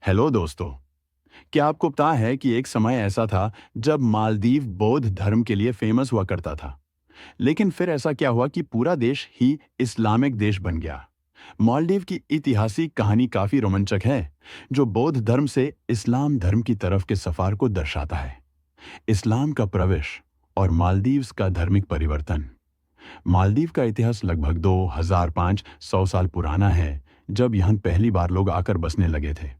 Hello दोस्तों। क्या आपको पता है कि एक समय ऐसा था जब मालदीव बौद्ध धर्म के लिए फेमस हुआ करता था। लेकिन फिर ऐसा क्या हुआ कि पूरा देश ही इस्लामिक देश बन गया। मालदीव की ऐतिहासिक कहानी काफी रोमांचक है, जो बौद्ध धर्म से इस्लाम धर्म की तरफ के सफर को दर्शाता है। इस्लाम का प्रवेश और मालदीव्स का धार्मिक परिवर्तन। मालदीव का इतिहास लगभग 2500 साल पुराना है, जब यहाँ पहली बार लोग आकर बसने लगे थे।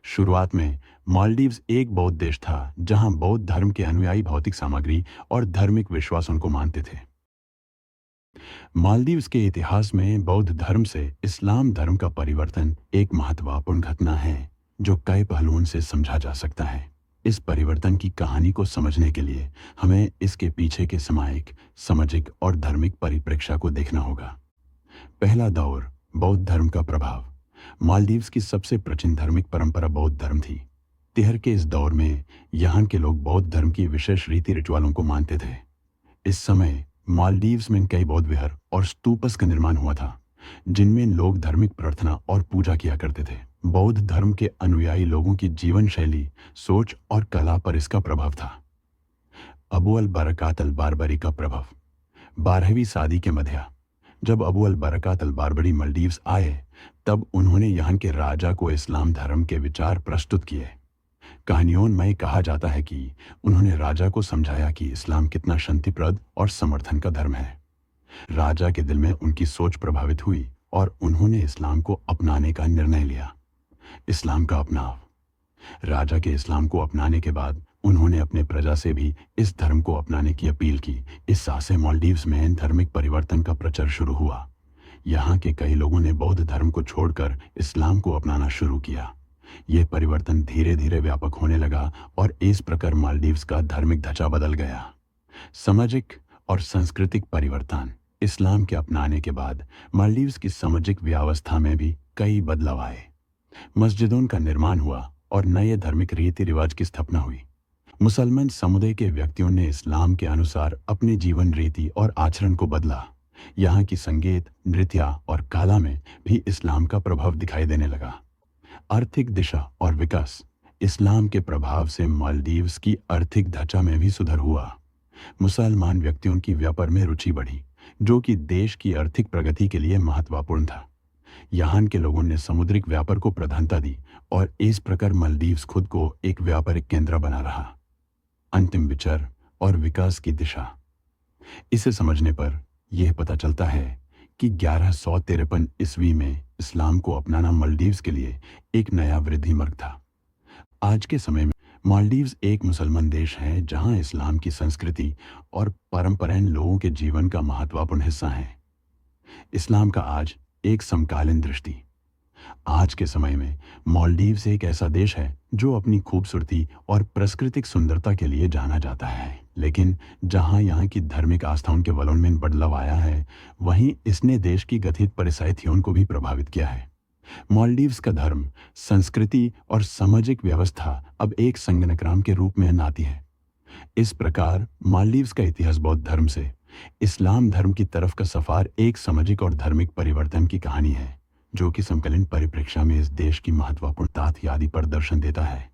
शुरुआत में मालदीव्स एक बौद्ध देश था, जहां बौद्ध धर्म के अनुयायी भौतिक सामग्री और धार्मिक विश्वासों को मानते थे। मालदीव्स के इतिहास में बौद्ध धर्म से इस्लाम धर्म का परिवर्तन एक महत्वपूर्ण घटना है, जो कई पहलुओं से समझा जा सकता है। इस परिवर्तन की कहानी को समझने के लिए हमें इसके पीछे के सामाजिक, सामाजिक और धार्मिक परिप्रेक्ष्य को देखना होगा। पहला दौर, बौद्ध धर्म का प्रभाव। मालदीव्स की सबसे प्राचीन धार्मिक परंपरा बौद्ध धर्म थी। तिहर के इस दौर में यहाँ के लोग बौद्ध धर्म की विशेष रीति रिचुअलों को मानते थे। इस समय मालदीव्स में कई बौद्ध विहार और स्तूपस का निर्माण हुआ था, जिनमें लोग धार्मिक प्रार्थना और पूजा किया करते थे। बौद्ध धर्म के अनुयायी लोगों की जीवन शैली, सोच और कला पर इसका प्रभाव था। अबू अल बरकात अल बारबरी का प्रभाव। 12वीं सदी के मध्य जब अबू अल बरकात अल बारबरी मालदीव्स आए, तब उन्होंने यहाँ के राजा को इस्लाम धर्म के विचार प्रस्तुत किए। कहानियों में कहा जाता है कि उन्होंने राजा को समझाया कि इस्लाम कितना शांतिप्रद और समर्थन का धर्म है। राजा के दिल में उनकी सोच प्रभावित हुई और उन्होंने इस्लाम को अपनाने का निर्णय लिया। इस्लाम का अपनाव। राजा के इस्लाम को अपनाने के बाद उन्होंने अपने प्रजा से भी इस धर्म को अपनाने की अपील की। इस साल से मालदीव्स में धार्मिक परिवर्तन का प्रचार शुरू हुआ। यहाँ के कई लोगों ने बौद्ध धर्म को छोड़कर इस्लाम को अपनाना शुरू किया। यह परिवर्तन धीरे धीरे व्यापक होने लगा और इस प्रकार मालदीव्स का धार्मिक ढांचा बदल गया। सामाजिक और सांस्कृतिक परिवर्तन। इस्लाम के अपनाने के बाद मालदीव्स की सामाजिक व्यवस्था में भी कई बदलाव आए। मस्जिदों का निर्माण हुआ और नए धार्मिक रीति रिवाज की स्थापना हुई। मुसलमान समुदाय के व्यक्तियों ने इस्लाम के अनुसार अपनी जीवन रीति और आचरण को बदला। यहाँ की संगीत, नृत्य और कला में भी इस्लाम का प्रभाव दिखाई देने लगा। आर्थिक दिशा और विकास। इस्लाम के प्रभाव से मालदीव्स की आर्थिक ढांचा में भी सुधार हुआ। मुसलमान व्यक्तियों की व्यापार में रुचि बढ़ी, जो कि देश की आर्थिक प्रगति के लिए महत्वपूर्ण था। यहाँ के लोगों ने समुद्रिक व्यापार को प्रधानता दी और इस प्रकार मालदीव्स खुद को एक व्यापारिक केंद्र बना रहा। अंतिम विचार और विकास की दिशा। इसे समझने पर यह पता चलता है कि 1153 ईस्वी में इस्लाम को अपनाना मालदीव्स के लिए एक नया वृद्धि मार्ग था। आज के समय में मालदीव्स एक मुसलमान देश है, जहां इस्लाम की संस्कृति और परंपराएं लोगों के जीवन का महत्वपूर्ण हिस्सा हैं। इस्लाम का आज एक समकालीन दृष्टि। आज के समय में मालदीव्स एक ऐसा देश है जो अपनी खूबसूरती और प्राकृतिक सुंदरता के लिए जाना जाता है, लेकिन जहां यहाँ की धार्मिक आस्थाओं के वलन में बदलाव आया है, वहीं इसने देश की गठित परिस्थितियों को भी प्रभावित किया है। मालदीव्स का धर्म, संस्कृति और सामाजिक व्यवस्था अब एक संगणक्रम के रूप में आती है। इस प्रकार मालदीव्स का इतिहास बौद्ध धर्म से इस्लाम धर्म की तरफ का सफर एक सामाजिक और धार्मिक परिवर्तन की कहानी है, जो कि समकालीन परिप्रेक्ष्य में इस देश की महत्वपूर्ण तथ्य आदि पर दर्शन देता है।